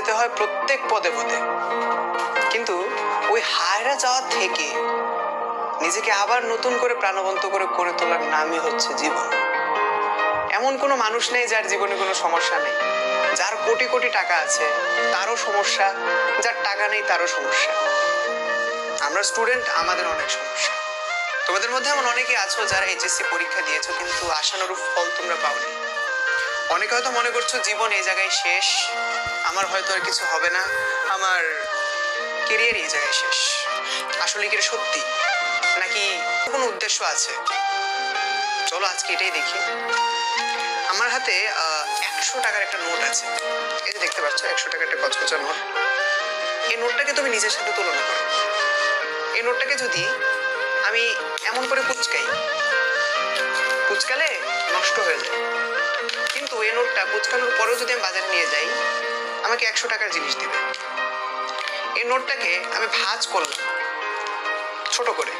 যেতে হয় প্রত্যেক পদে পদে, কিন্তু ওই হায়রা যাওয়া থেকে নিজেকে আবার নতুন করে প্রাণবন্ত করে করে তোলার নামই হচ্ছে জীবন। এমন কোনো মানুষ নেই যার জীবনে কোনো সমস্যা নেই। যার কোটি কোটি টাকা আছে তারও সমস্যা, যার টাকা নেই তারও সমস্যা। আমরা স্টুডেন্ট, আমাদের অনেক সমস্যা। তোমাদের মধ্যে এমন অনেকে আছো যারা এইচএসসি পরীক্ষা দিয়েছো কিন্তু আশানুরূপ ফল তোমরা পাওনি। অনেকে হয়তো মনে করছো জীবন এই জায়গায় শেষ, আমার হয়তো আর কিছু হবে না, আমার কেরিয়ার এই জায়গায় শেষ। আসলে কি সত্যি নাকি কোনো উদ্দেশ্য আছে? চলো আজকে এটাই দেখি। আমার হাতে 100 টাকার একটা নোট আছে। এই যে দেখতে পাচ্ছ 100 টাকার একটা কচকচা নোট। এই নোটটাকে তুমি নিজের সাথে তুলনা করো। এই নোটটাকে যদি আমি এমন করে কুচকালে নষ্ট হয়ে যায়, কিন্তু এই নোটটা কুচকানোর পরেও যদি আমি বাজারে নিয়ে যাই আমাকে 100 টাকার জিনিস দিবে। এই নোটটাকে আমি ভাঁজ করলাম, ছোট করে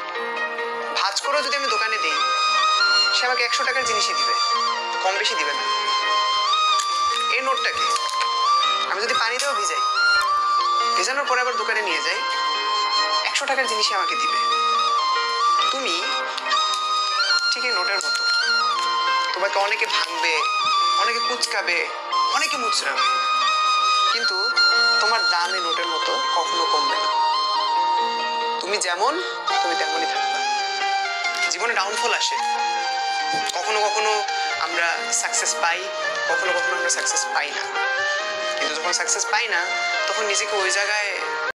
ভাঁজ করেও যদি আমি দোকানে দিই সে আমাকে 100 টাকার জিনিসই দিবে, কম বেশি দিবে না। এই নোটটাকে আমি যদি পানিতেও ভিজাই, ভেজানোর পরে আবার দোকানে নিয়ে যাই, 100 টাকার জিনিসই আমাকে দিবে। তুমি ঠিক এই নোটের মতো, তোমাকে অনেকে ভাঙবে, অনেকে কুচকাবে, অনেকে মুচড়াবে, কিন্তু তোমার দাম এই নোটের মতো কখনো কমবে না। তুমি যেমন তুমি তেমনই থাকবে। জীবনে ডাউনফল আসে, কখনো কখনো আমরা সাকসেস পাই, কখনো কখনো আমরা সাকসেস পাই না, কিন্তু যখন সাকসেস পাই না তখন নিজেকে ওই জায়গায়